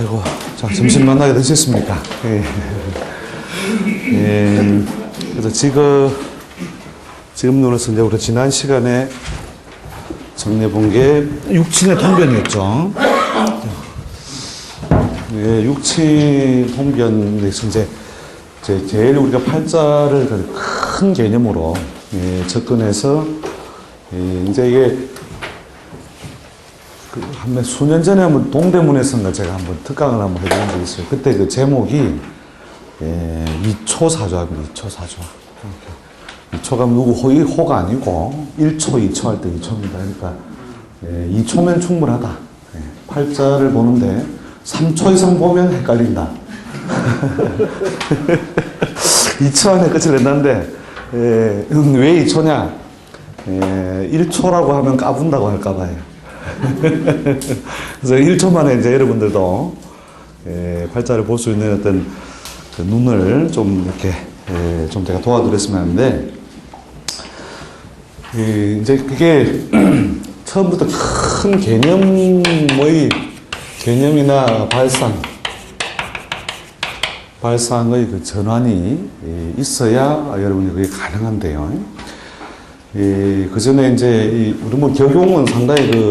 아이고, 자, 점심 만나게 되셨습니까? 예. 예. 그래서 지금 눌러서 이제 우리 지난 시간에 정리해 본 게 육친의 통변이었죠. 예, 육친 통변에서 이제 제일 우리가 팔자를 큰 개념으로 접근해서 이제 이게 한 수년 전에 한번 동대문에서인가 제가 한번 특강을 한번 해본 적이 있어요. 그때 그 제목이 이초사조합니다. 이초사조. 2초가 누구 호가 아니고 1초, 2초 할 때 2초입니다. 그러니까 2초면 충분하다. 팔자를 보는데 3초 이상 보면 헷갈린다. 2초 안에 끝을 냈는데 왜 2초냐? 1초라고 하면 까분다고 할까 봐요. 그래서 1초 만에 이제 여러분들도 팔자를 볼 수 있는 어떤 그 눈을 좀 이렇게 좀 제가 도와드렸으면 하는데, 이제 그게 처음부터 큰 개념이나 발상의 그 전환이 있어야 여러분이 그게 가능한데요. 그 전에 이제 우리 뭐 격용은 상당히 그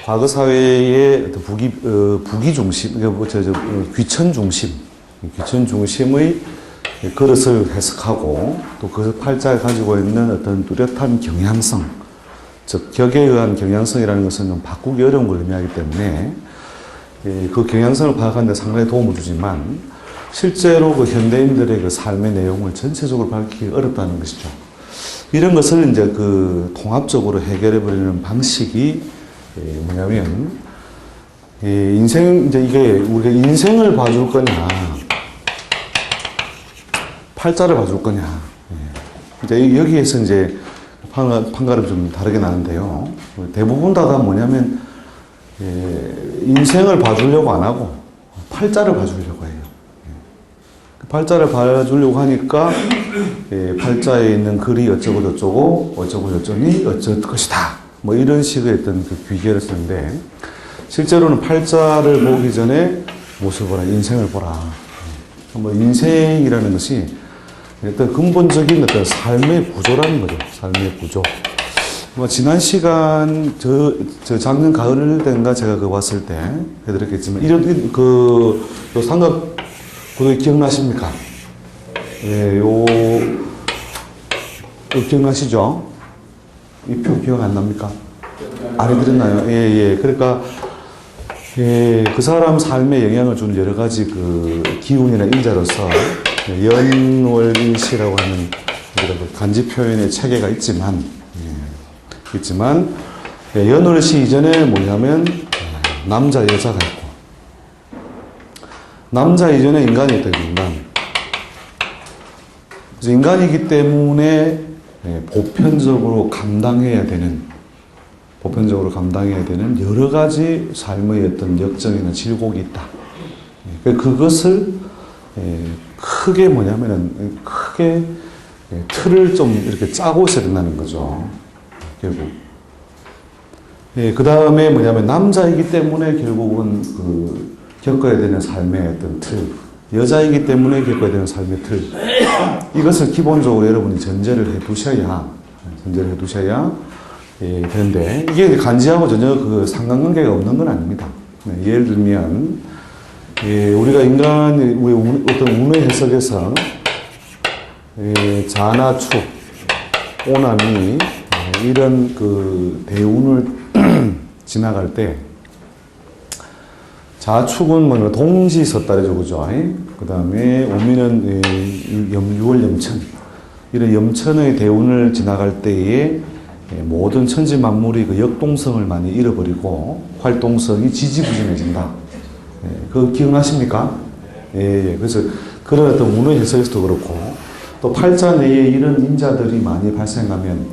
과거 사회의 부기 중심, 귀천 중심의 그릇을 해석하고 또 그 팔자에 가지고 있는 어떤 뚜렷한 경향성, 즉 격에 의한 경향성이라는 것은 좀 바꾸기 어려운 걸 의미하기 때문에 그 경향성을 파악하는 데 상당히 도움을 주지만 실제로 그 현대인들의 그 삶의 내용을 전체적으로 밝히기 어렵다는 것이죠. 이런 것을 이제 그 통합적으로 해결해버리는 방식이 뭐냐면, 이제 이게 우리가 인생을 봐줄 거냐, 팔자를 봐줄 거냐. 이제 여기에서 이제 판가름 좀 다르게 나는데요. 대부분 다가 뭐냐면, 인생을 봐주려고 안 하고 팔자를 봐주려고 해요. 팔자를 봐주려고 하니까 팔자에 있는 글이 어쩌고 저쩌니 어쩔 것이다. 뭐 이런 식의 어떤 그 귀결을 쓰는데, 실제로는 팔자를 보기 전에 무엇을 보라, 인생을 보라. 뭐 인생이라는 것이 어떤 근본적인 어떤 삶의 구조라는 거죠. 삶의 구조. 뭐 지난 시간 저 작년 가을 때인가 제가 그 왔을 때 해드렸겠지만, 이런 요 삼각 구도 기억나십니까? 요 기억나시죠? 이 표 기억 안 납니까? 안 해드렸나요? 그러니까, 그 사람 삶에 영향을 주는 여러 가지 그 기운이나 인자로서 연월일시라고 하는 간지 표현의 체계가 있지만, 연월시 이전에 뭐냐면, 남자, 여자가 있고, 남자 이전에 인간이 있다, 인간. 그래서 인간이기 때문에 보편적으로 감당해야 되는 여러 가지 삶의 어떤 역정이나 질곡이 있다. 그것을 크게 틀을 좀 이렇게 짜고 있어야 된다는 거죠. 결국. 그 다음에 뭐냐면, 남자이기 때문에 결국은 그 겪어야 되는 삶의 어떤 틀, 여자이기 때문에 겪어야 되는 삶의 틀, 이것을 기본적으로 여러분이 전제를 해 두셔야 되는데, 이게 간지하고 전혀 그 상관관계가 없는 건 아닙니다. 예를 들면, 우리가 우리 어떤 운의 해석에서 자나축, 오남이 이런 그 대운을 지나갈 때, 자축은 뭐 동지 섣달이죠, 그죠? 그 다음에 오미는 6월 염천, 이런 염천의 대운을 지나갈 때에 모든 천지 만물이 그 역동성을 많이 잃어버리고 활동성이 지지부진해진다. 그거 기억나십니까? 그래서 그런 어떤 운의 해석에서도 그렇고, 또 팔자 내에 이런 인자들이 많이 발생하면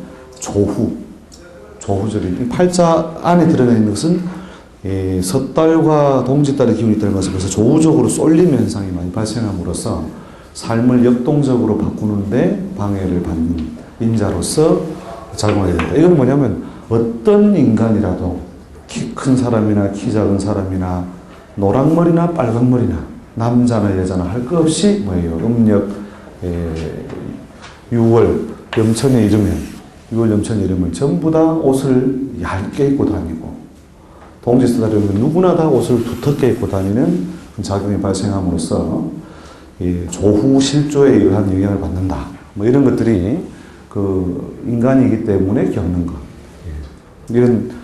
조후절이, 팔자 안에 들어가 있는 것은 섣달과 동지달의 기운이 있다는 것은 그래서 조후적으로 쏠림 현상이 많이 발생함으로써 삶을 역동적으로 바꾸는데 방해를 받는 인자로서 작용하게 된다. 이건 뭐냐면, 어떤 인간이라도 키 큰 사람이나 키 작은 사람이나 노랑머리나 빨강머리나 남자나 여자나 할 것 없이 뭐예요? 음력 6월 염천에 이르면 6월 염천에 이르면 전부 다 옷을 얇게 입고 다니고 동짓을 하려면 누구나 다 옷을 두텁게 입고 다니는 작용이 발생함으로써 조후 실조에 의한 영향을 받는다. 뭐 이런 것들이 그 인간이기 때문에 겪는 것. 이런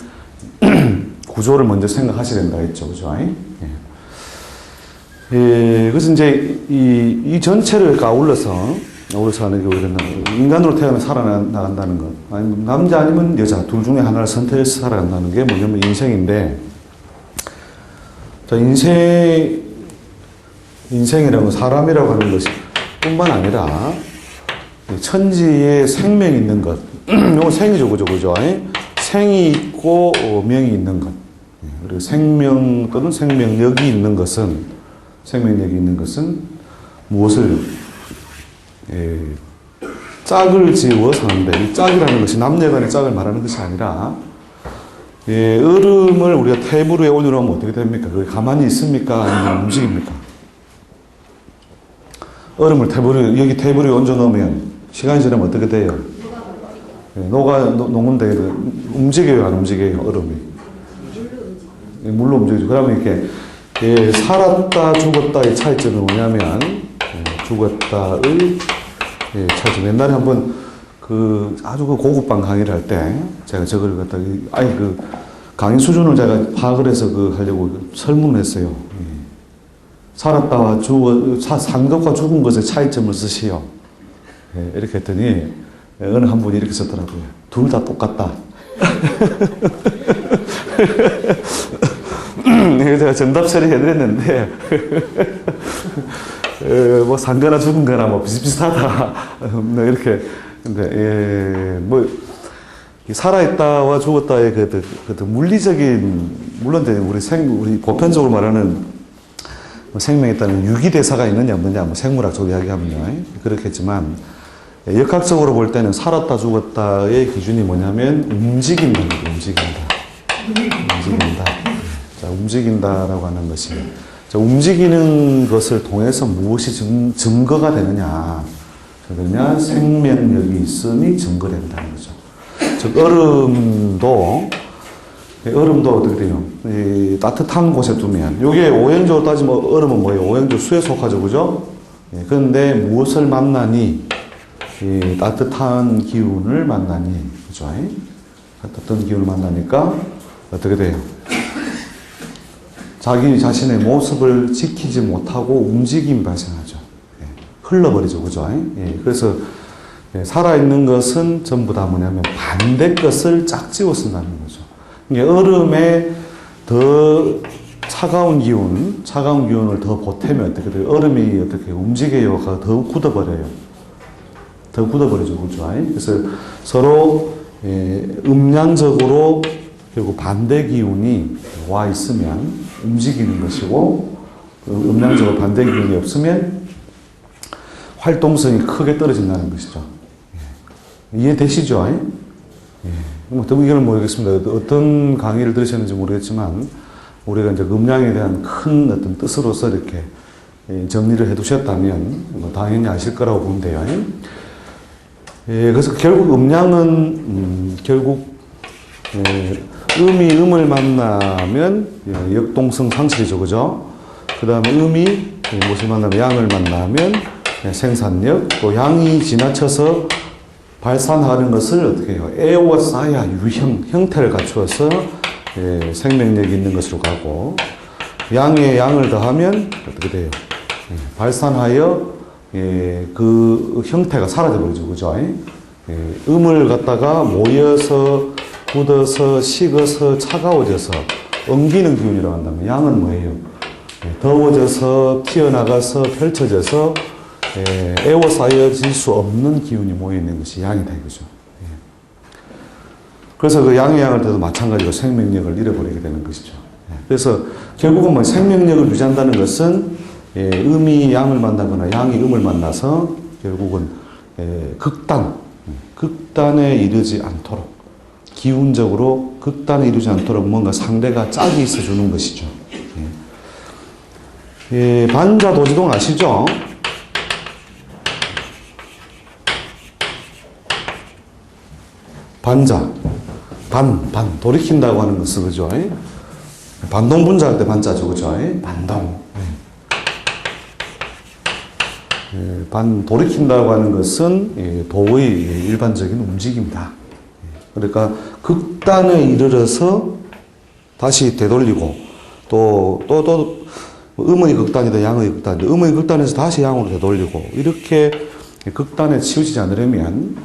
구조를 먼저 생각하셔야 된다 했죠. 그죠? 그래서 이제 이 전체를 아울러서 하는 게 인간으로 태어나 살아나간다는 것. 아니, 남자 아니면 여자, 둘 중에 하나를 선택해서 살아간다는 게 뭐냐면 인생인데, 자, 인생이라는 건 사람이라고 하는 것이 뿐만 아니라, 천지에 생명이 있는 것. 이건 생이죠, 그죠? 생이 있고, 명이 있는 것. 그리고 생명 또는 생명력이 있는 것은, 무엇을 짝을 지어 사는데, 이 짝이라는 것이 남녀간의 짝을 말하는 것이 아니라, 얼음을 우리가 테이블 위에 올려놓으면 어떻게 됩니까? 그게 가만히 있습니까? 아니면 움직입니까? 얼음을 여기 테이블 위에 얹어놓으면 시간이 지나면 어떻게 돼요? 녹는데 움직여요, 안 움직여요, 얼음이? 물로 움직이죠. 그러면 이렇게, 살았다, 죽었다의 차이점은 뭐냐면, 죽었다의 차이점. 옛날에 한번 아주 고급방 강의를 할 때, 제가 저걸 갖다가, 강의 수준을 제가 파악을 해서 하려고 설문을 했어요. 살았다와 산 것과 죽은 것의 차이점을 쓰시오. 이렇게 했더니, 어느 한 분이 이렇게 썼더라고요. 둘 다 똑같다. 제가 정답 처리해드렸는데, 뭐, 산 거나 죽은 거나 뭐 비슷비슷하다. 이렇게. 근데, 살아있다와 죽었다의 물리적인, 물론 우리 보편적으로 말하는 생명에 있다는 유기대사가 있느냐 없느냐, 뭐 생물학적으로 이야기하면요. 그렇겠지만, 역학적으로 볼 때는 살았다 죽었다의 기준이 뭐냐면 움직인다. 자, 움직인다라고 하는 것이 자, 움직이는 것을 통해서 무엇이 증거가 되느냐? 생명력이 있음이 증거된다는 거죠. 즉 얼음도 어떻게 돼요? 따뜻한 곳에 두면 요게 오행적으로 따지면 얼음은 뭐예요? 오행적 수에 속하죠, 그죠? 그런데 무엇을 만나니? 따뜻한 기운을 만나니, 그죠? 따뜻한 기운을 만나니까 어떻게 돼요? 자기 자신의 모습을 지키지 못하고 움직임이 발생하죠. 흘러버리죠, 그죠? 그래서 살아있는 것은 전부 다 뭐냐면 반대 것을 짝지어 쓴다는 거죠. 얼음에 더 차가운 기운을 더 보태면 어떻게 돼요? 얼음이 어떻게 움직여요? 더 굳어버려요. 더 굳어버리죠. 그죠? 그래서 서로 음량적으로 결국 반대 기운이 와 있으면 움직이는 것이고 음량적으로 반대 기운이 없으면 활동성이 크게 떨어진다는 것이죠. 이해되시죠? 어떤 의견을 모르겠습니다. 어떤 강의를 들으셨는지 모르겠지만 우리가 이제 음량에 대한 큰 어떤 뜻으로서 이렇게 정리를 해두셨다면 뭐 당연히 아실 거라고 보면 돼요. 그래서 결국 음량은 음이 음을 만나면 역동성 상실이죠, 그죠? 그 다음에 음이 무엇을 만나면 양을 만나면 생산력, 또 양이 지나쳐서 발산하는 것을 어떻게 해요? 에워싸야 형태를 갖추어서 생명력이 있는 것으로 가고, 양에 양을 더하면 어떻게 돼요? 발산하여 그 형태가 사라져버리죠. 그죠? 음을 갖다가 모여서, 굳어서, 식어서, 차가워져서, 엉기는 기운이라고 한다면, 양은 뭐예요? 더워져서, 튀어나가서, 펼쳐져서, 에워싸여질 수 없는 기운이 모여있는 것이 양이다, 이거죠. 그래서 그 양의 양을 더도 마찬가지로 생명력을 잃어버리게 되는 것이죠. 그래서 결국은 뭐 생명력을 유지한다는 것은 음이 양을 만나거나 양이 음을 만나서 결국은 극단에 이르지 않도록 기운적으로 극단을 이루지 않도록 뭔가 상대가 짝이 있어주는 것이죠. 예, 반자도지동 아시죠? 반자, 돌이킨다고 하는 것은, 그죠? 반동분자 할 때 반자죠, 그죠? 반동. 돌이킨다고 하는 것은 도의 일반적인 움직임이다. 그러니까 극단에 이르러서 다시 되돌리고, 또 음의 극단이다, 양의 극단이다. 음의 극단에서 다시 양으로 되돌리고, 이렇게 극단에 치우치지 않으려면,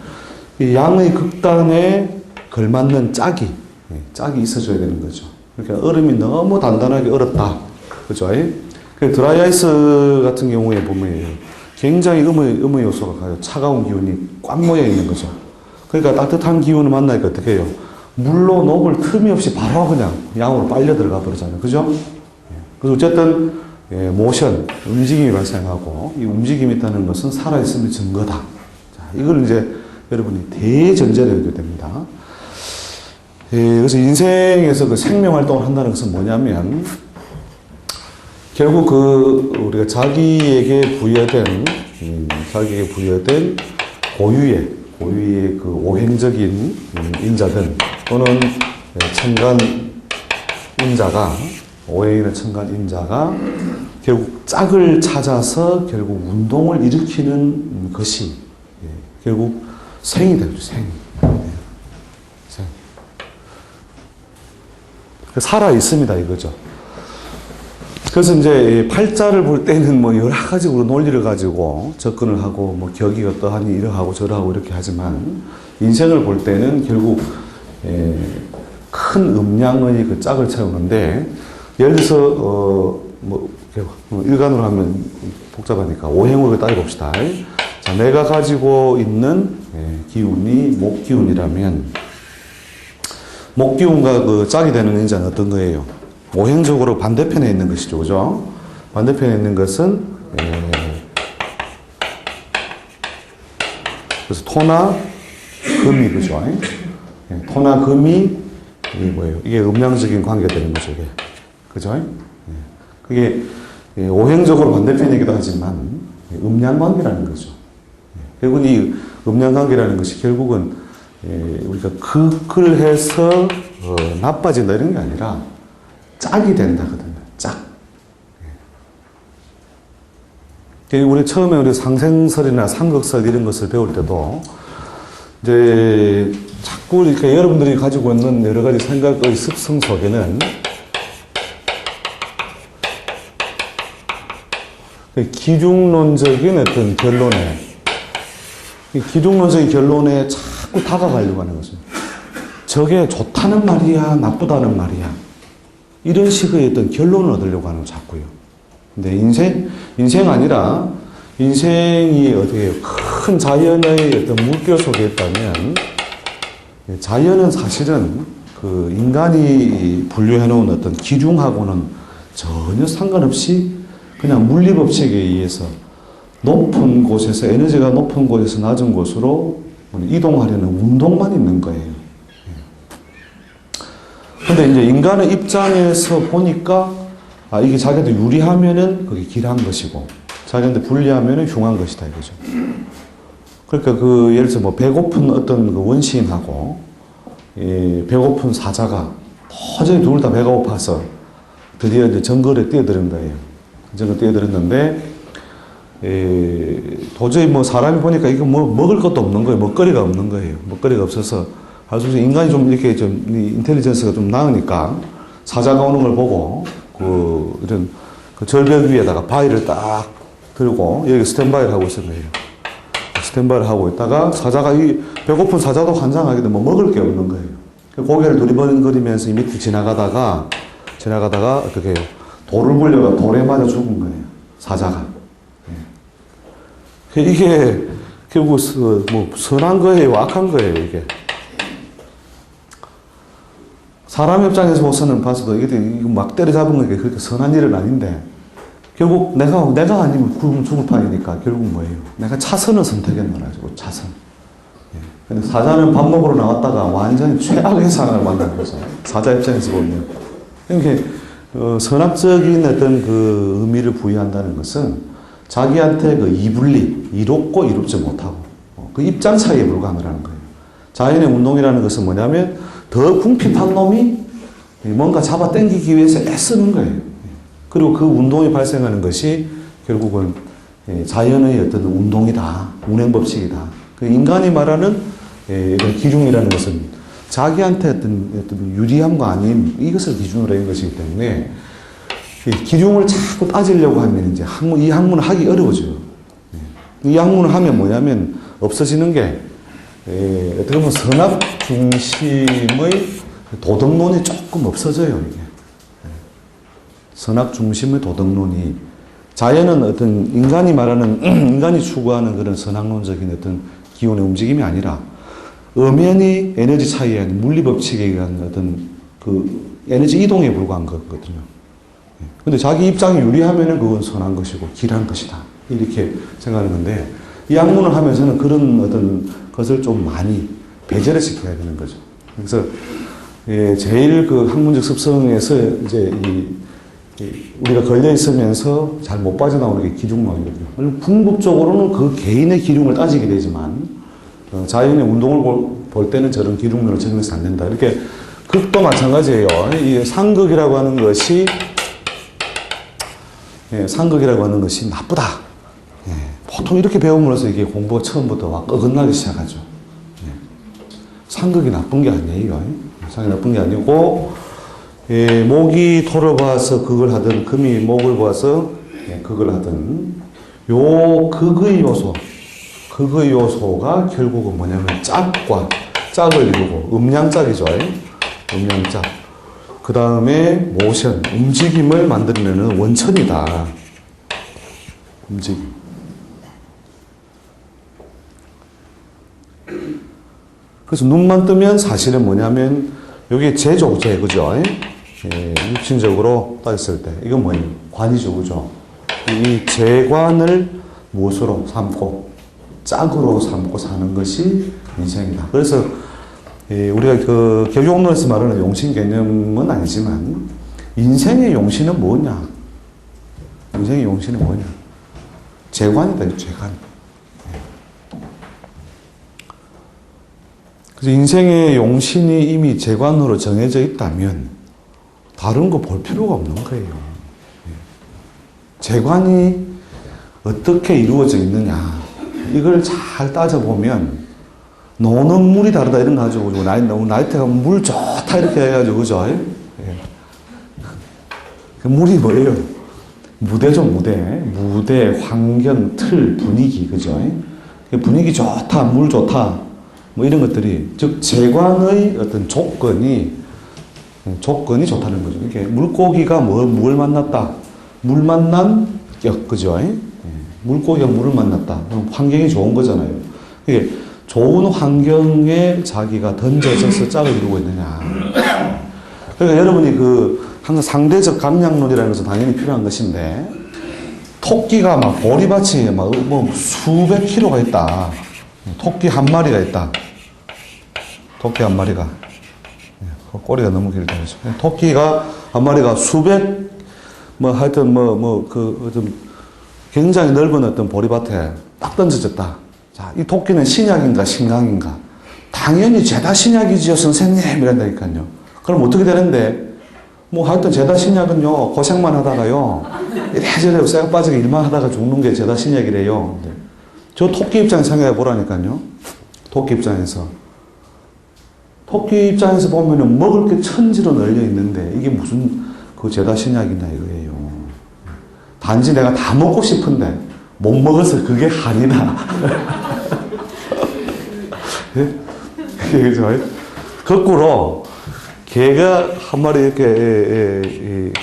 이 양의 극단에 걸맞는 짝이 있어줘야 되는 거죠. 그러니까 얼음이 너무 단단하게 얼었다. 그죠? 그 드라이아이스 같은 경우에 보면 굉장히 음의 요소가 가요. 차가운 기운이 꽉 모여 있는 거죠. 그러니까 따뜻한 기운을 만나니까 어떻게 해요? 물로 녹을 틈이 없이 바로 그냥 양으로 빨려 들어가 버리잖아요. 그죠? 그래서 어쨌든, 모션, 움직임이 발생하고, 이 움직임이 있다는 것은 살아있음의 증거다. 자, 이걸 이제 여러분이 대전제로 해야 됩니다. 그래서 인생에서 그 생명 활동을 한다는 것은 뭐냐면, 결국 우리가 자기에게 부여된 고유의 그 오행적인 인자들, 또는 천간 인자가, 오행이나 천간 인자가 결국 짝을 찾아서 결국 운동을 일으키는 것이 결국 생이 되죠, 생. 살아 있습니다, 이거죠. 그래서 이제 팔자를 볼 때는 뭐 여러 가지 논리를 가지고 접근을 하고, 뭐 격이 어떠하니 이러하고 저러하고 이렇게 하지만, 인생을 볼 때는 결국 큰 음양의 그 짝을 채우는데, 예를 들어서 일간으로 하면 복잡하니까 오행으로 따져 봅시다. 자, 내가 가지고 있는 기운이 목기운이라면, 목기운과 그 짝이 되는 인자는 어떤 거예요? 오행적으로 반대편에 있는 것이죠. 그죠? 반대편에 있는 것은, 그래서 토나 금이, 그죠? 토나 금이, 이게 뭐예요? 이게 음양적인 관계가 되는 거죠, 이게. 그죠? 그게 오행적으로 반대편이기도 하지만, 음양관계라는 거죠. 결국은 이 음양관계라는 것이 결국은 우리가 극을 해서 나빠진다 이런 게 아니라 짝이 된다거든요. 짝. 우리 처음에 우리 상생설이나 상극설 이런 것을 배울 때도 이제 자꾸 이렇게 여러분들이 가지고 있는 여러 가지 생각의 습성 속에는 기중론적인 어떤 기중론적인 결론에 자꾸 다가가려고 하는 거죠. 저게 좋다는 말이야, 나쁘다는 말이야. 이런 식의 어떤 결론을 얻으려고 하는 거 자꾸요. 근데 인생 아니라, 인생이 어떻게 해요? 큰 자연의 어떤 물결 속에 있다면, 자연은 사실은 그 인간이 분류해 놓은 어떤 기중하고는 전혀 상관없이 그냥 물리법칙에 의해서 높은 곳에서, 에너지가 높은 곳에서 낮은 곳으로 이동하려는 운동만 있는 거예요. 근데 이제 인간의 입장에서 보니까, 이게 자기한테 유리하면은 그게 길한 것이고, 자기한테 불리하면은 흉한 것이다, 이거죠. 그러니까 예를 들어서 뭐 배고픈 어떤 그 원시인하고, 배고픈 사자가 도저히 둘 다 배가 고파서 드디어 이제 정글에 뛰어드는 거예요. 정글에 뛰어들었는데, 도저히 뭐 사람이 보니까 이거 뭐 먹을 것도 없는 거예요. 먹거리가 없는 거예요. 먹거리가 없어서, 아주 인간이 좀 이렇게 좀 인텔리전스가 좀 나으니까 사자가 오는 걸 보고 이런 절벽 위에다가 바위를 딱 들고 여기 스탠바이를 하고 있을 거예요. 스탠바이를 하고 있다가 배고픈 사자도 환장하게 되면 먹을 게 없는 거예요. 고개를 두리번거리면서 이 밑을 지나가다가 어떻게 해요? 돌을 굴려가 돌에 맞아 죽은 거예요. 사자가. 이게 결국 뭐 선한 거예요, 악한 거예요, 이게. 사람 입장에서 우선은 봐서도 이게 막 때려잡은 게 그렇게 선한 일은 아닌데, 결국 내가 아니면 굶으면 죽을 판이니까 결국 뭐예요? 내가 차선을 선택했노라고, 차선. 근데 사자는 밥 먹으러 나갔다가 완전히 최악의 상황을 만나는 거죠. 사자 입장에서 보면. 이렇게 선악적인 어떤 그 의미를 부여한다는 것은 자기한테 그 이분리, 이롭고 이롭지 못하고 그 입장 차이에 불과한 거라는 거예요. 자연의 운동이라는 것은 뭐냐면 더 궁핍한 놈이 뭔가 잡아 당기기 위해서 애쓰는 거예요. 그리고 그 운동이 발생하는 것이 결국은 자연의 어떤 운동이다. 운행법칙이다. 그 인간이 말하는 이런 기중이라는 것은 자기한테 어떤 유리함과 아님 이것을 기준으로 한 것이기 때문에 기중을 자꾸 따지려고 하면 이제 이 학문을 하기 어려워져요. 이 학문을 하면 뭐냐면 없어지는 게 어떻게 보면 선악 중심의 도덕론이 조금 없어져요. 이게 선악 중심의 도덕론이 자연은 어떤 인간이 말하는 인간이 추구하는 그런 선악론적인 어떤 기온의 움직임이 아니라 엄연히 에너지 차이에 의한 물리법칙에 의한 어떤 그 에너지 이동에 불과한 거거든요. 근데 자기 입장이 유리하면은 그건 선한 것이고 길한 것이다. 이렇게 생각하는 건데 이 학문을 하면서는 그런 어떤 것을 좀 많이 배제를 시켜야 되는 거죠. 그래서 제일 그 학문적 습성에서 이제 우리가 걸려 있으면서 잘 못 빠져나오는 게 기중론이거든요. 궁극적으로는 그 개인의 기중을 따지게 되지만 자연의 운동을 볼 때는 저런 기중론을 적용해서 안 된다. 이렇게 극도 마찬가지예요. 이 상극이라고 하는 것이 상극이라고 하는 것이 나쁘다. 보통 이렇게 배움으로써 이게 공부가 처음부터 막 어긋나기 시작하죠. 상극이 나쁜 게 아니에요. 상극이 나쁜 게 아니고 목이 토를 봐서 극을 하든 금이 목을 봐서 극을 하든 요 극의 요소가 결국은 뭐냐면 짝을 이루고 음양짝이죠. 음양짝. 그 다음에 모션, 움직임을 만들어내는 원천이다. 움직임. 그래서 눈만 뜨면 사실은 뭐냐면 여기 제죠, 그죠? 육신적으로 따졌을 때 이건 뭐예요? 관이죠, 그죠? 이 재관을 무엇으로 삼고 짝으로 삼고 사는 것이 인생이다. 그래서 우리가 그 개교학론에서 말하는 용신 개념은 아니지만 인생의 용신은 뭐냐? 인생의 용신은 뭐냐? 재관이다, 재관. 그래서 인생의 용신이 이미 재관으로 정해져 있다면 다른 거 볼 필요가 없는 거예요. 재관이 어떻게 이루어져 있느냐 이걸 잘 따져보면 노는 물이 다르다 이런 거 가지고 나이트가 물 좋다 이렇게 해가지고 그죠? 그 물이 뭐예요? 무대죠, 무대, 환경, 틀, 분위기 그죠? 분위기 좋다, 물 좋다 뭐 이런 것들이 즉 재관의 어떤 조건이 좋다는 거죠. 이렇게 물고기가 뭘 만났다? 물 만난 격, 그죠? 물고기가 물을 만났다. 그럼 환경이 좋은 거잖아요. 이게 좋은 환경에 자기가 던져져서 짝을 이루고 있느냐. 그러니까 여러분이 항상 상대적 감량론이라는 것은 당연히 필요한 것인데, 토끼가 막 보리밭이 수백 킬로가 있다. 토끼 한 마리가 있다. 토끼 한 마리가. 꼬리가 너무 길다. 토끼가 한 마리가 수백, 굉장히 넓은 어떤 보리밭에 딱 던져졌다. 자, 이 토끼는 신약인가, 신강인가? 당연히 죄다 신약이지요, 선생님. 이란다니까요. 그럼 어떻게 되는데? 하여튼 죄다 신약은요, 고생만 하다가요, 이래저래 쇠가 빠지게 일만 하다가 죽는 게 죄다 신약이래요. 저 토끼 입장에서 생각해 보라니까요. 토끼 입장에서 보면은 먹을 게 천지로 널려 있는데, 이게 무슨 죄다 신약이냐 이거예요. 단지 내가 다 먹고 싶은데, 못 먹어서 그게 한이다. 그죠? 거꾸로, 개가 한 마리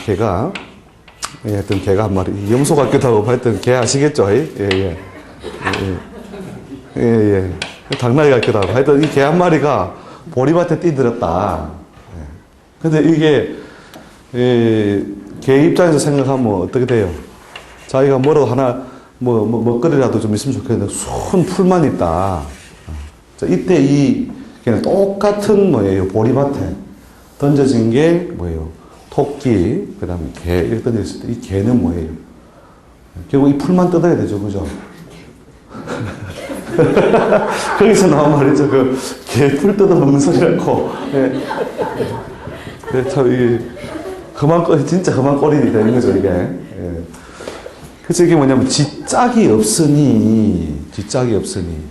개가 한 마리, 염소 같기도 하고, 하여튼 개 아시겠죠? 당나귀 같기도 하고, 하여튼 이 개 한 마리가 보리밭에 뛰들었다. 근데 이게, 개 입장에서 생각하면 어떻게 돼요? 자기가 뭐라도 하나, 먹거리라도 좀 있으면 좋겠는데, 순 풀만 있다. 자, 이때 그냥 똑같은 뭐예요? 보리밭에 던져진 게 뭐예요? 토끼, 그 다음에 개, 이렇게 던졌을 때 이 개는 뭐예요? 결국 이 풀만 뜯어야 되죠, 그죠? 거기서 나온 말이죠. 개 풀 뜯어먹는 소리라고. 예. 참, 진짜 험한 꼴이 되는 거죠, 이게. 예. 그래서 이게 뭐냐면, 뒷짝이 없으니.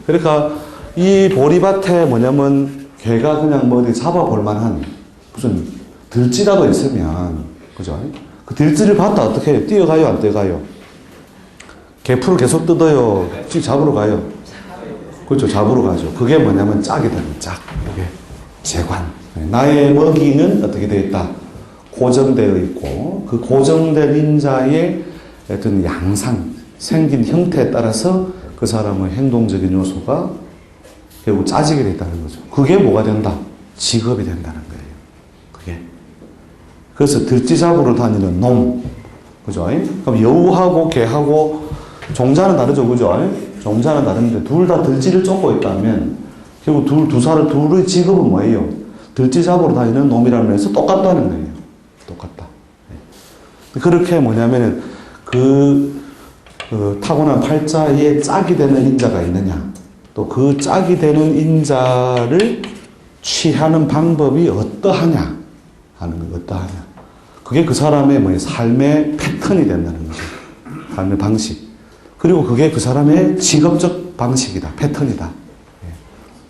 그러니까, 이 보리밭에 뭐냐면, 개가 그냥 뭐 어디 잡아볼 만한, 무슨 들쥐라도 있으면, 그죠? 그 들쥐를 봤다, 어떻게 해요? 뛰어가요, 안 뛰어가요? 개풀을 계속 뜯어요? 잡으러 가요? 그렇죠, 잡으러 가죠. 그게 뭐냐면, 짝이 되는 짝. 이게 재관. 나의 먹이는 어떻게 되어 있다? 고정되어 있고, 그 고정된 인자의 어떤 양상, 생긴 형태에 따라서 그 사람의 행동적인 요소가 결국 짜지게 된다는 거죠. 그게 뭐가 된다? 직업이 된다는 거예요. 그게. 그래서 들쥐 잡으러 다니는 놈. 그죠? 그럼 여우하고 개하고 종자는 다르죠. 그죠? 종자는 다른데 둘 다 들쥐를 쫓고 있다면 결국 둘의 직업은 뭐예요? 들쥐 잡으러 다니는 놈이라는 면에서 똑같다는 거예요. 똑같다. 그렇게 뭐냐면은 그 타고난 팔자에 짝이 되는 인자가 있느냐. 또 그 짝이 되는 인자를 취하는 방법이 어떠하냐 하는 거, 어떠하냐. 그게 그 사람의 뭐예요? 삶의 패턴이 된다는 거죠. 삶의 방식. 그리고 그게 그 사람의 직업적 방식이다. 패턴이다.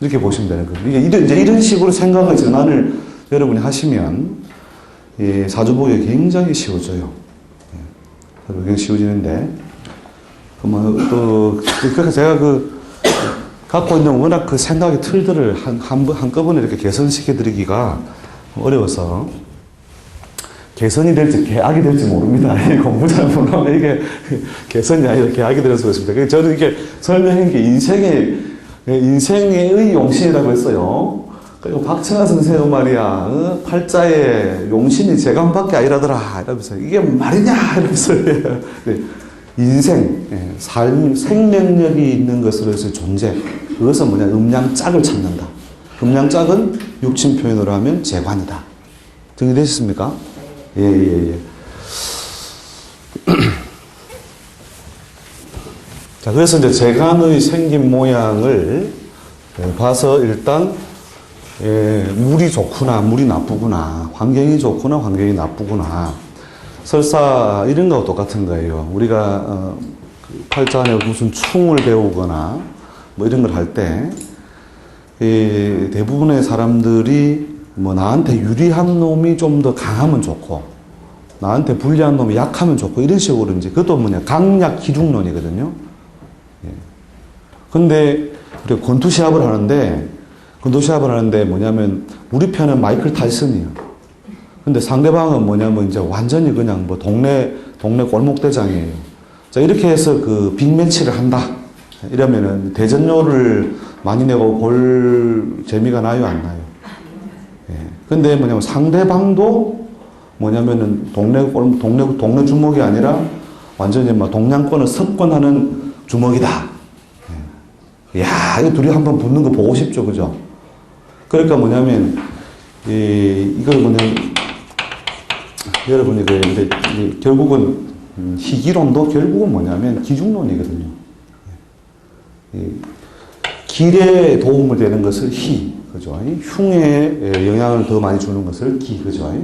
이렇게 보시면 되는 거예요. 이게 이제 이런 식으로 생각을 전환을 여러분이 하시면 사주보기 굉장히 쉬워져요. 굉장히 쉬워지는데, 그래서 제가 갖고 있는 워낙 그 생각의 틀들을 한꺼번에 이렇게 개선시켜 드리기가 어려워서, 개선이 될지 개악이 될지 모릅니다. 공부 잘못하면 이게 개선이 아니라 개악이 될 수가 있습니다. 저는 이게 설명한 게 인생의 용신이라고 했어요. 그리고 박찬하 선생님 말이야, 팔자에 용신이 재간밖에 아니라더라 이러면서 이게 말이냐 이러면서 인생, 삶, 생명력이 있는 것으로서의 존재, 그것은 뭐냐, 음양짝을 찾는다. 음양짝은 육친 표현으로 하면 재관이다. 정리되셨습니까? 예. 자, 그래서 이제 재간의 생긴 모양을 봐서 일단 물이 좋구나, 물이 나쁘구나, 환경이 좋구나, 환경이 나쁘구나. 설사 이런 거하고 똑같은 거예요. 우리가 팔자 안에 무슨 충을 배우거나 뭐 이런 걸 할 때 대부분의 사람들이 뭐 나한테 유리한 놈이 좀 더 강하면 좋고 나한테 불리한 놈이 약하면 좋고 이런 식으로 이제 그것도 뭐냐, 강약 기중론이거든요. 근데 우리가 권투 시합을 하는데 뭐냐면 우리 편은 마이클 타이슨이에요. 근데 상대방은 뭐냐면 이제 완전히 그냥 뭐 동네 골목대장이에요. 자, 이렇게 해서 그 빅매치를 한다. 이러면은 대전료를 많이 내고 볼 재미가 나요, 안 나요? 예. 근데 뭐냐면 상대방도 뭐냐면은 동네 주먹이 아니라 완전히 막 동양권을 석권하는 주먹이다. 예. 야, 이 둘이 한번 붙는 거 보고 싶죠, 그죠? 그러니까 뭐냐면 이걸 뭐냐면 여러분이 이제 결국은 희기론도 결국은 뭐냐면 기중론이거든요. 길에 도움을 되는 것을 희, 그죠? 흉에 영향을 더 많이 주는 것을 기, 그죠?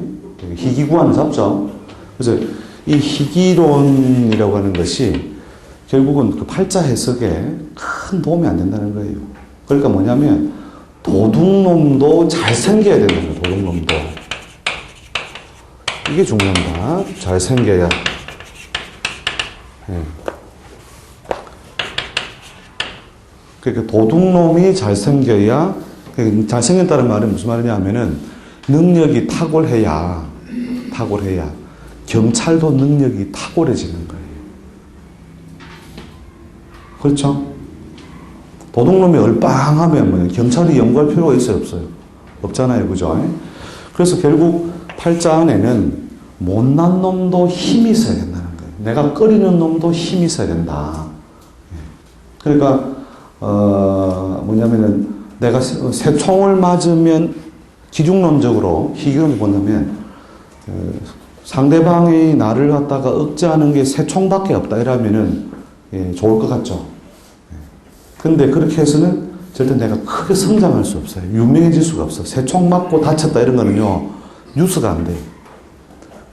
희기구안을 잡죠. 그래서 이 희기론이라고 하는 것이 결국은 그 팔자 해석에 큰 도움이 안 된다는 거예요. 그러니까 뭐냐면 도둑놈도 잘생겨야 된다는 거예요. 도둑놈도. 이게 중요합니다. 잘생겨야. 예. 그러니까 도둑놈이 잘생겨야, 잘생겼다는 말은 무슨 말이냐 하면은 능력이 탁월해야 경찰도 능력이 탁월해지는 거예요. 그렇죠? 도둑놈이 얼빵하면 뭐 경찰이 연구할 필요가 있어요, 없어요? 없잖아요, 그죠? 그래서 결국 팔자 안에는 못난 놈도 힘이 있어야 된다는 거예요. 내가 끓이는 놈도 힘이 있어야 된다. 그러니까 뭐냐면은 내가 새 총을 맞으면 기중론적으로 희귀론을 본다면 상대방이 나를 갖다가 억제하는 게 새 총밖에 없다 이러면은 좋을 것 같죠. 근데 그렇게 해서는 절대 내가 크게 성장할 수 없어요. 유명해질 수가 없어. 새 총 맞고 다쳤다 이런 거는요 뉴스가 안 돼.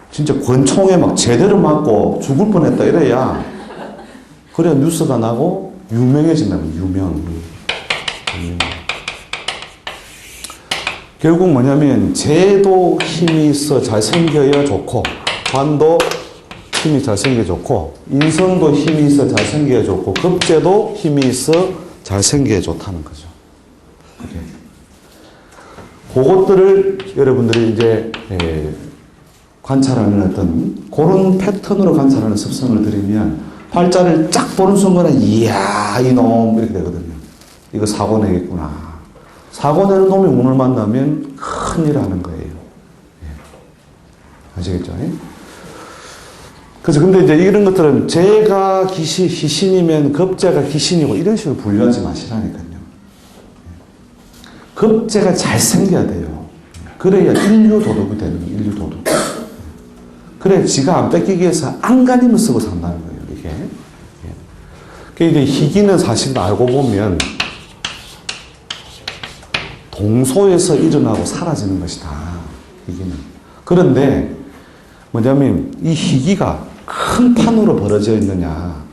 진짜 권총에 막 제대로 맞고 죽을 뻔했다 이래야 그래야 뉴스가 나고 유명해진다고. 유명. 결국 뭐냐면 재도 힘이 있어 잘생겨야 좋고 관도 힘이 잘생겨 좋고 인성도 힘이 있어 잘생겨야 좋고 급제도 힘이 있어 잘생겨야 좋다는 거죠. 그것들을 여러분들이 이제 관찰하는 어떤 그런 패턴으로 관찰하는 습성을 들이면 팔자를 쫙 보는 순간에 이야 이놈 이렇게 되거든요. 이거 사고 내겠구나. 사고 내는 놈이 운을 만나면 큰일 하는 거예요. 아시겠죠? 그래서 근데 이제 이런 것들은 재가 희신이면 급제가 기신이고 이런 식으로 분류하지 마시라니까요. 급제가 잘생겨야 돼요. 그래야 인류 도덕이 되는 거예요. 인류 도덕. 그래 지가 안 뺏기기 위해서 안간힘을 쓰고 산다는 거예요. 이게. 그러니까 이제 희기는 사실 알고 보면 동소에서 일어나고 사라지는 것이다. 희기는. 그런데 뭐냐면 이 희기가 큰 판으로 벌어져 있느냐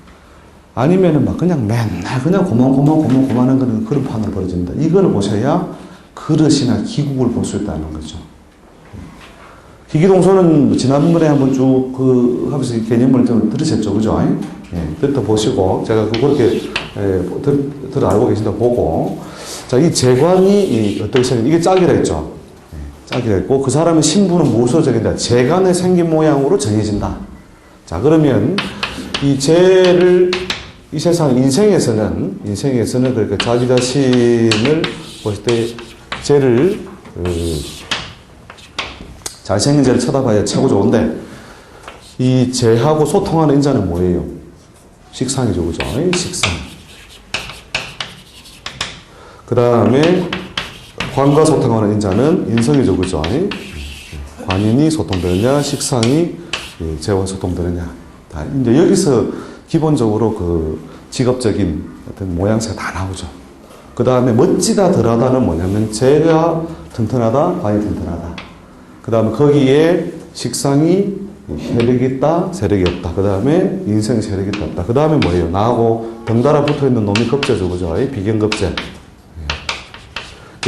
아니면은 막 그냥 맨날 그냥 고만한 거는 그런 판으로 벌어진다. 이거를 보셔야 그릇이나 기국을 볼 수 있다는 거죠. 희기동소는 지난번에 한번 쭉 하면서 개념을 좀 들으셨죠, 그죠? 듣다 보시고 제가 그렇게 알고 계신다 보고 자, 이 재관이 어떻게 생긴 이게 짝이라 했죠. 짝이라 했고 그 사람의 신분은 무엇으로 정해진다? 재관의 생긴 모양으로 정해진다. 자, 그러면 이 재를 이 세상 인생에서는 그러니까 자기 자신을 보실 때 재를 잘생긴 재를 쳐다봐야 최고 좋은데 이 재하고 소통하는 인자는 뭐예요? 식상이죠, 그죠? 식상. 그 다음에 관과 소통하는 인자는 인성이죠, 그죠? 관인이 소통되느냐, 식상이 재와 소통되느냐. 다 이제 여기서 기본적으로 그 직업적인 어떤 모양새가 다 나오죠. 그 다음에 멋지다, 덜하다는 뭐냐면 재가 튼튼하다, 관이 튼튼하다. 그 다음에 거기에 식상이 혈액이 있다, 세력이 없다. 그 다음에 인성이 세력이 없다. 그 다음에 뭐예요? 나하고 덩달아 붙어 있는 놈이 급제죠, 그죠? 비견급제.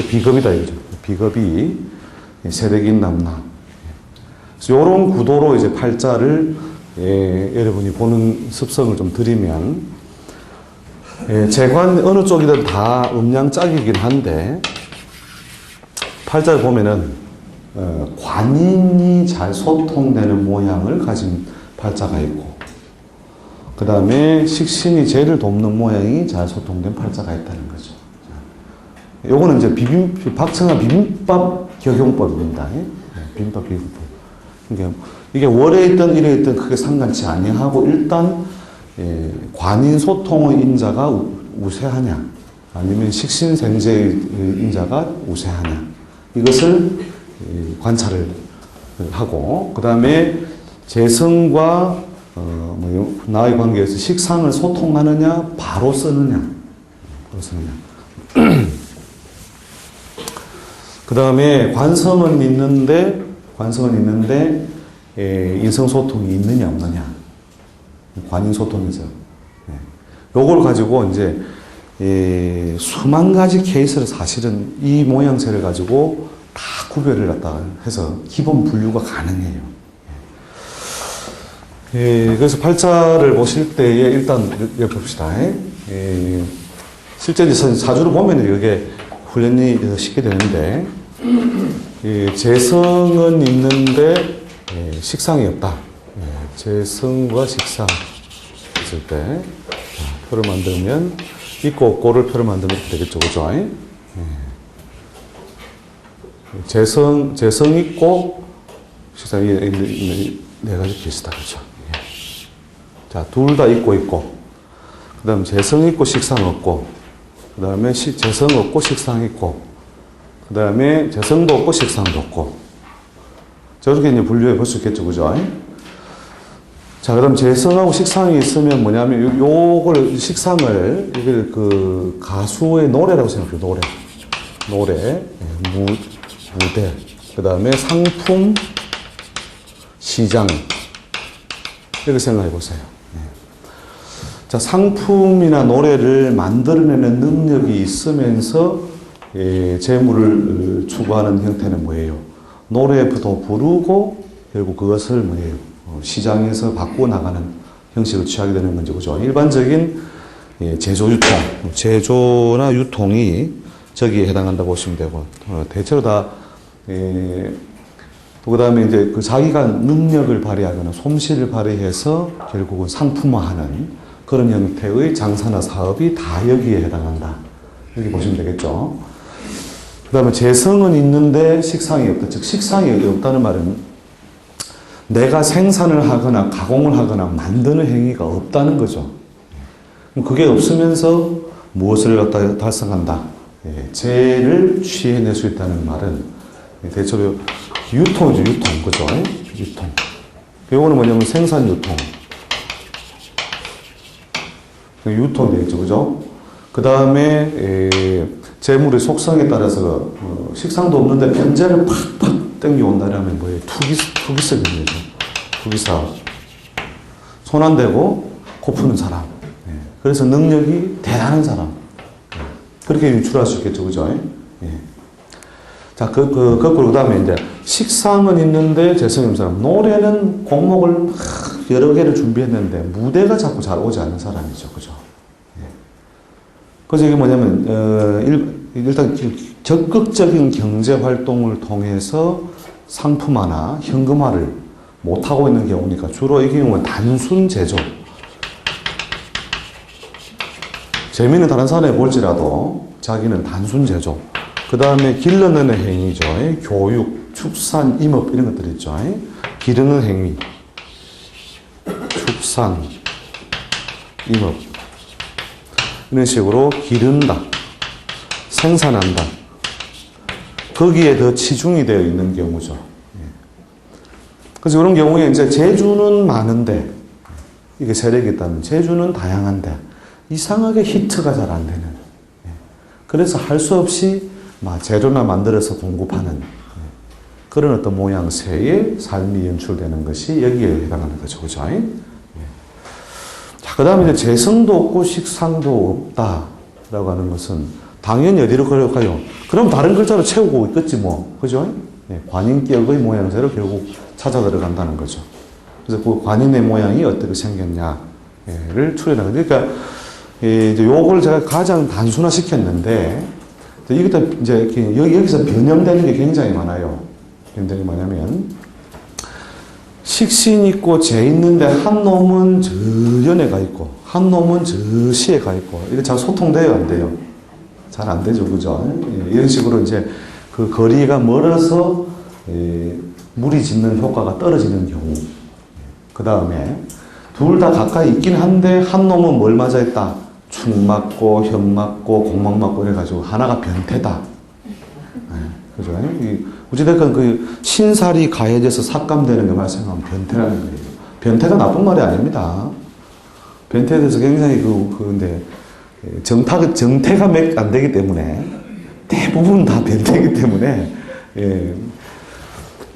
비겁이다 이거죠. 비겁이 세력인 남나. 이런 구도로 이제 팔자를 여러분이 보는 습성을 좀 들이면 재관 어느 쪽이든 다 음양짝이긴 한데 팔자를 보면은 관인이 잘 소통되는 모양을 가진 팔자가 있고 그 다음에 식신이 재를 돕는 모양이 잘 소통된 팔자가 있다는 거죠. 요거는 이제 박청아 비빔밥 적용법입니다. 비빔밥 적용법. 그러니까 이게 월에 있든 일에 있든 크게 상관치 아니하고 일단 관인 소통의 인자가 우세하냐 아니면 식신생재의 인자가 우세하냐 이것을 관찰을 하고 그 다음에 재성과 나의 관계에서 식상을 소통하느냐 바로 쓰느냐 그 다음에 관성은 있는데 인성소통이 있느냐 없느냐 관인소통이죠. 요걸 가지고 이제 수만 가지 케이스를 사실은 이 모양새를 가지고 다 구별을 갖다가 해서 기본 분류가 가능해요. 그래서 팔자를 보실 때에 일단 여기 봅시다. 실제 사주를 보면 이게 훈련이 쉽게 되는데 재성은 있는데 식상이 없다. 재성과 식상 있을 때 표를 만들면 있고 없고를 표를 만들면 되겠죠, 그죠? 재성 있고 식상 네 가지 비슷하다, 그죠? 자, 둘 다 있고 그 다음 재성 있고 식상 없고 그 다음에 재성 없고 식상 있고, 그 다음에 재성도 없고 식상도 없고. 저렇게 이제 분류해 볼 수 있겠죠, 그죠? 자, 그 다음 재성하고 식상이 있으면 뭐냐면, 요걸, 식상을, 이걸 그 가수의 노래라고 생각해요, 노래. 무대. 그 다음에 상품, 시장. 이렇게 생각해 보세요. 자, 상품이나 노래를 만들어내는 능력이 있으면서 재물을 추구하는 형태는 뭐예요? 노래도 부르고 결국 그것을 뭐예요? 시장에서 바꾸어 나가는 형식을 취하게 되는 거죠. 그죠? 일반적인 제조, 유통, 제조나 유통이 저기에 해당한다고 보시면 되고, 대체로 다, 그 다음에 이제 그 자기가 능력을 발휘하거나 솜씨를 발휘해서 결국은 상품화하는 그런 형태의 장사나 사업이 다 여기에 해당한다. 이렇게 보시면 되겠죠. 그 다음에 재성은 있는데 식상이 없다. 즉, 식상이 없다는 말은 내가 생산을 하거나 가공을 하거나 만드는 행위가 없다는 거죠. 그게 없으면서 무엇을 갖다 달성한다. 재를 취해낼 수 있다는 말은 대체로 유통이죠, 유통. 그죠? 유통. 이거는 뭐냐면 생산 유통. 유통이 되겠죠, 그죠? 그 다음에, 재물의 속성에 따라서, 식상도 없는데 변제를 팍팍 땡겨온다면 뭐예요? 투기성입니다. 투기사. 손 안 대고 코 푸는 사람. 그래서 능력이 대단한 사람. 그렇게 유출할 수 있겠죠, 그죠? 자, 거꾸로, 그 다음에 이제, 식상은 있는데 재성이 없는 사람. 노래는 곡목을 막 여러 개를 준비했는데, 무대가 자꾸 잘 오지 않는 사람이죠. 그죠? 그래서 이게 뭐냐면, 일단 적극적인 경제 활동을 통해서 상품화나 현금화를 못하고 있는 경우니까, 주로 이 경우는 단순 제조. 재미는 다른 사람에 볼지라도, 자기는 단순 제조. 그 다음에 길러내는 행위죠. 교육, 축산, 임업 이런 것들 있죠. 기르는 행위. 축산, 임업. 이런 식으로 기른다. 생산한다. 거기에 더 치중이 되어 있는 경우죠. 그래서 이런 경우에 이제 재주는 많은데, 이게 세력이 있다면 재주는 다양한데, 이상하게 히트가 잘 안 되는. 그래서 할 수 없이 재료나 만들어서 공급하는 그런 어떤 모양새의 삶이 연출되는 것이 여기에 해당하는 거죠. 그죠? 자, 그 다음에 이제 재성도 없고 식상도 없다라고 하는 것은 당연히 어디로 걸어가요? 그럼 다른 글자로 채우고 있겠지 뭐. 그죠? 관인격의 모양새로 결국 찾아 들어간다는 거죠. 그래서 그 관인의 모양이 어떻게 생겼냐를 추려나가는 거죠. 그러니까 이제 요걸 제가 가장 단순화 시켰는데, 이것도 이제 여기서 변형되는 게 굉장히 많아요. 굉장히 뭐냐면, 식신 있고 재 있는데 한 놈은 저 연에 가 있고, 한 놈은 저 시에 가 있고, 이게 잘 소통돼요, 안 돼요? 잘 안 되죠, 그죠? 이런 식으로 이제 그 거리가 멀어서 물이 짓는 효과가 떨어지는 경우. 그 다음에, 둘 다 가까이 있긴 한데, 한 놈은 뭘 맞아 있다? 축 맞고, 현 맞고, 공막 맞고, 이래가지고, 하나가 변태다. 그죠? 어찌됐건 그 신살이 가해져서 삭감되는 것만 생각하면 변태라는 거예요. 변태가 나쁜 말이 아닙니다. 변태에 대해서 굉장히 근데, 정태가 몇 안 되기 때문에, 대부분 다 변태이기 때문에,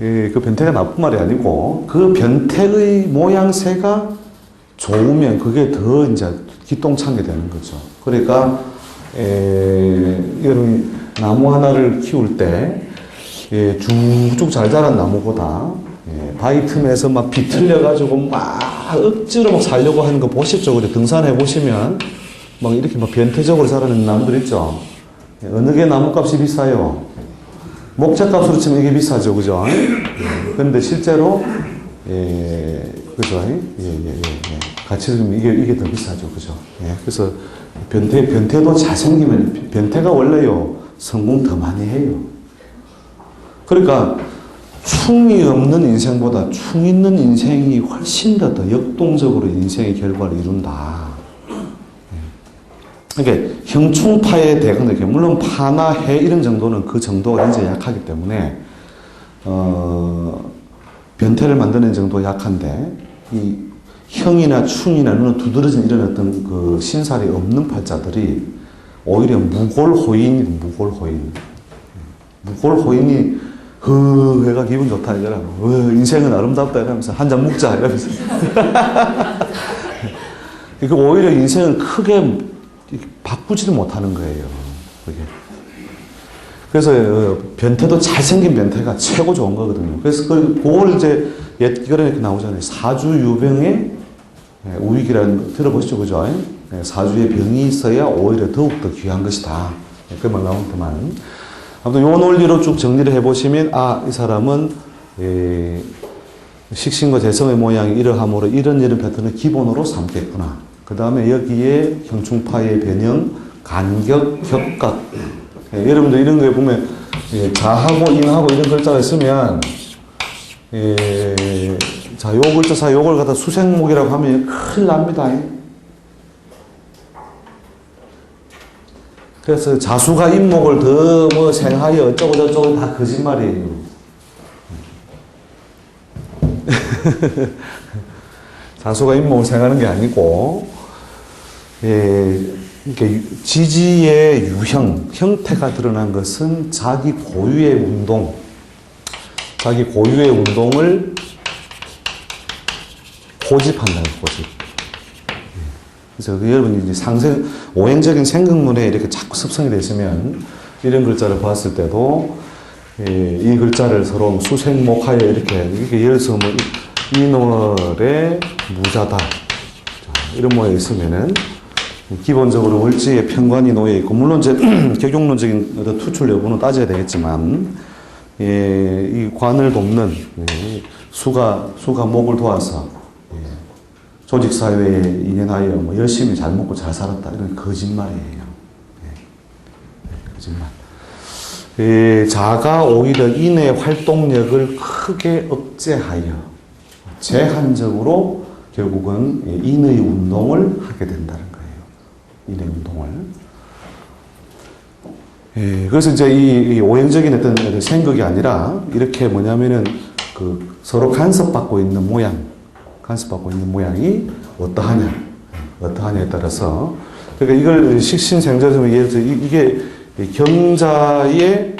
그 변태가 나쁜 말이 아니고, 그 변태의 모양새가 좋으면 그게 더 이제 기똥차게 되는 거죠. 그러니까, 여러분, 나무 하나를 키울 때, 쭉쭉 잘 자란 나무보다, 바위 틈에서 막 비틀려가지고 막 억지로 막 살려고 하는 거 보셨죠? 그래, 등산해 보시면, 막 이렇게 막 변태적으로 자라는 나무들 있죠? 어느 게 나무값이 비싸요? 목재값으로 치면 이게 비싸죠, 그죠? 근데 실제로, 그죠? 같이 좀 이게 더 비싸죠, 그죠? 그래서 변태도 잘생기면, 변태가 원래요, 성공 더 많이 해요. 그러니까, 충이 없는 인생보다 충 있는 인생이 훨씬 더 역동적으로 인생의 결과를 이룬다. 그러니까, 경충파의 대강들, 물론 파나 해 이런 정도는 그 정도가 굉장히 약하기 때문에 변태를 만드는 정도가 약한데 이 형이나 충이나 눈에 두드러진 이런 어떤 그 신살이 없는 팔자들이 오히려 무골호인이 해가 기분 좋다 이러라고 인생은 아름답다 이러면서 한 잔 묵자 이러면서 그러니까 오히려 인생을 크게 바꾸지를 못하는 거예요. 그게. 그래서 변태도 잘생긴 변태가 최고 좋은 거거든요. 그래서 그걸 이제 옛결에 이렇게 나오잖아요. 사주유병의 우익이라는 거 들어보시죠, 그죠? 사주에 병이 있어야 오히려 더욱더 귀한 것이다. 그 말 나오더만. 아무튼 요 논리로 쭉 정리를 해보시면, 이 사람은, 식신과 재성의 모양이 이러함으로 이런 패턴을 기본으로 삼겠구나. 그 다음에 여기에 경충파의 변형, 간격, 격각. 여러분들 이런 거에 보면, 자하고 인하고 이런 글자가 있으면, 자, 요 글자 사이 요걸 갖다 수생목이라고 하면 큰일 납니다. 그래서 자수가 인목을 더 뭐 생하여 어쩌고저쩌고 다 거짓말이에요. 자수가 인목을 생하는 게 아니고, 이렇게 지지의 유형, 형태가 드러난 것은 자기 고유의 운동을 고집한다는 고집. 그래서 여러분이 이제 오행적인 생각문에 이렇게 자꾸 습성이 되시면 이런 글자를 봤을 때도 이 글자를 서로 수생목하여 이렇게 예를 들어서 뭐 인월의 무자다 이런 모양이 있으면은 기본적으로 월지에 편관이 놓여 있고 물론 이제 격용론적인 어떤 투출 여부는 따져야 되겠지만 이 관을 돕는 수가 목을 도와서 조직사회에 인연하여 뭐 열심히 잘 먹고 잘 살았다. 이런 거짓말이에요. 거짓말. 자가 오히려 인의 활동력을 크게 억제하여 제한적으로 결국은 인의 운동을 하게 된다는 거예요. 인의 운동을. 그래서 이제 이 오행적인 어떤 생각이 아니라 이렇게 뭐냐면은 그 서로 간섭받고 있는 모양이 어떠하냐에 따라서 그러니까 이걸 식신생자점에 예를 들어 이게 경자의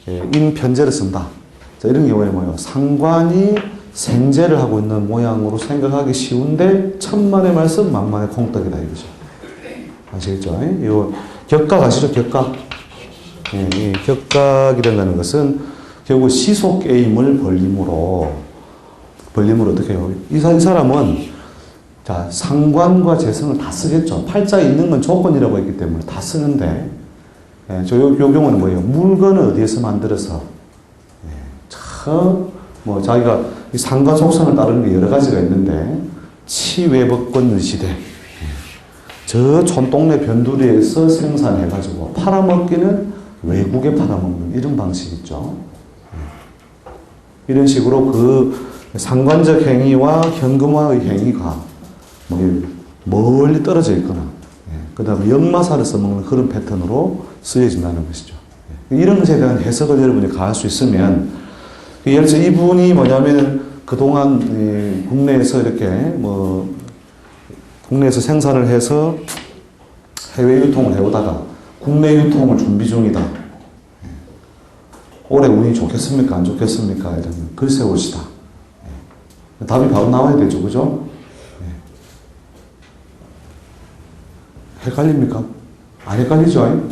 인편제를 쓴다. 자, 이런 경우에 뭐예요? 상관이 생제를 하고 있는 모양으로 생각하기 쉬운데 천만의 말씀 만만의 콩떡이다 이거죠. 아시겠죠? 이거 격각 아시죠? 격각. 이 격각이라는 것은 결국 시속 게임을 벌림으로 어떻게 해요? 이 사람은 자 상관과 재성을 다 쓰겠죠. 팔자에 있는 건 조건이라고 했기 때문에 다 쓰는데 요 경우는 뭐예요? 물건을 어디에서 만들어서 뭐 자기가 이 상관 속성을 따르는 게 여러 가지가 있는데 치외법권 시대 저 촌동네 변두리에서 생산해가지고 팔아먹기는 외국에 팔아먹는 이런 방식이 있죠. 이런 식으로 그 상관적 행위와 현금화의 행위가 멀리 떨어져 있거나 그 다음에 역마사를 써먹는 그런 패턴으로 쓰여진다는 것이죠. 이런 것에 대한 해석을 여러분이 가할 수 있으면 예를 들어 이분이 뭐냐면 그동안 국내에서 이렇게 뭐 국내에서 생산을 해서 해외 유통을 해오다가 국내 유통을 준비 중이다. 올해 운이 좋겠습니까? 안 좋겠습니까? 이러면 글쎄 옳시다. 답이 바로 나와야 되죠. 그죠? 헷갈립니까? 안 헷갈리죠?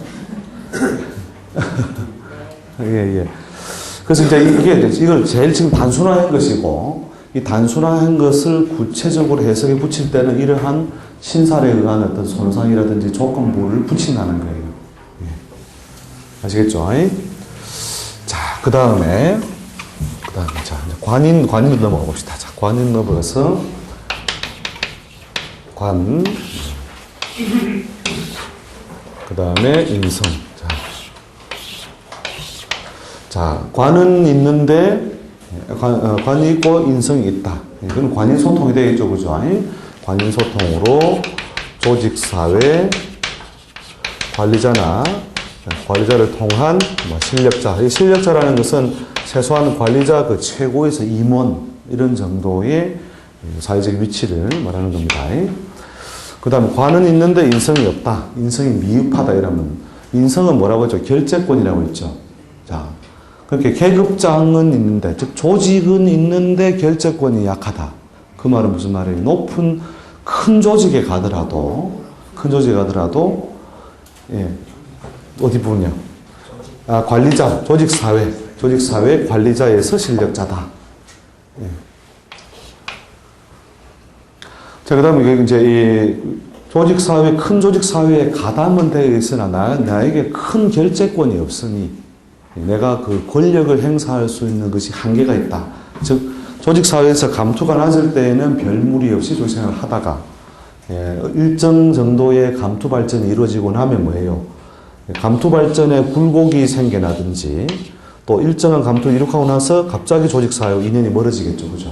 예. 그래서 이제 이걸 제일 지금 단순화한 것이고, 이 단순화한 것을 구체적으로 해석에 붙일 때는 이러한 신살에 의한 어떤 손상이라든지 조건부를 붙인다는 거예요. 아시겠죠? 자, 그 다음에, 자, 관인으로 넘어가 봅시다. 자, 관인 넘어가서, 그 다음에 인성. 자, 관은 있는데, 관이 있고 인성이 있다. 이건 관인소통이 되겠죠. 그죠? 관인소통으로 조직사회, 관리자를 통한 뭐 실력자. 이 실력자라는 것은 최소한 관리자 그 최고에서 임원 이런 정도의 사회적 위치를 말하는 겁니다. 그 다음에 관은 있는데 인성이 없다. 인성이 미흡하다 이러면 인성은 뭐라고 했죠? 결재권이라고 했죠. 자, 그렇게 계급장은 있는데, 즉 조직은 있는데 결재권이 약하다. 그 말은 무슨 말이에요? 큰 조직에 가더라도 예, 어디 보냐? 관리자, 조직사회 관리자에서 실력자다. 예. 자, 그 다음에 이제 조직사회, 큰 조직사회에 가담은 되어 있으나 나에게 큰 결재권이 없으니 내가 그 권력을 행사할 수 있는 것이 한계가 있다. 즉, 조직사회에서 감투가 낮을 때에는 별 무리 없이 조직생활을 하다가 일정 정도의 감투 발전이 이루어지고 나면 뭐예요? 감투 발전에 굴곡이 생겨나든지 또 일정한 감투를 이룩하고 나서 갑자기 조직사회와 인연이 멀어지겠죠. 그죠?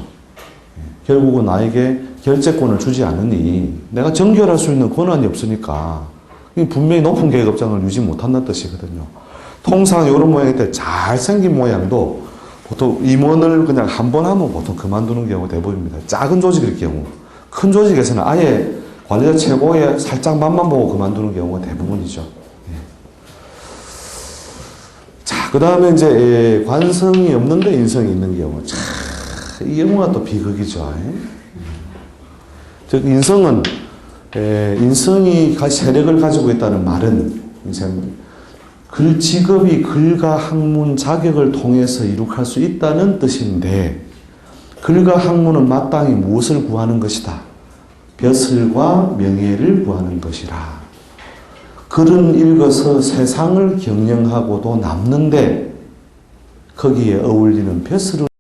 결국은 나에게 결재권을 주지 않으니 내가 정결할 수 있는 권한이 없으니까 분명히 높은 계급장을 유지 못한다는 뜻이거든요. 통상 이런 모양일 때 잘생긴 모양도 보통 임원을 그냥 한 번 하면 보통 그만두는 경우가 대부분입니다. 작은 조직일 경우. 큰 조직에서는 아예 관리자 최고의 살짝 맛만 보고 그만두는 경우가 대부분이죠. 자, 그 다음에 이제 관성이 없는데 인성이 있는 경우. 자, 이 경우가 또 비극이죠. 즉, 인성이 세력을 가지고 있다는 말은 직업이 글과 학문 자격을 통해서 이룩할 수 있다는 뜻인데 글과 학문은 마땅히 무엇을 구하는 것이다? 벼슬과 명예를 구하는 것이라. 글은 읽어서 세상을 경영하고도 남는데 거기에 어울리는 벼슬은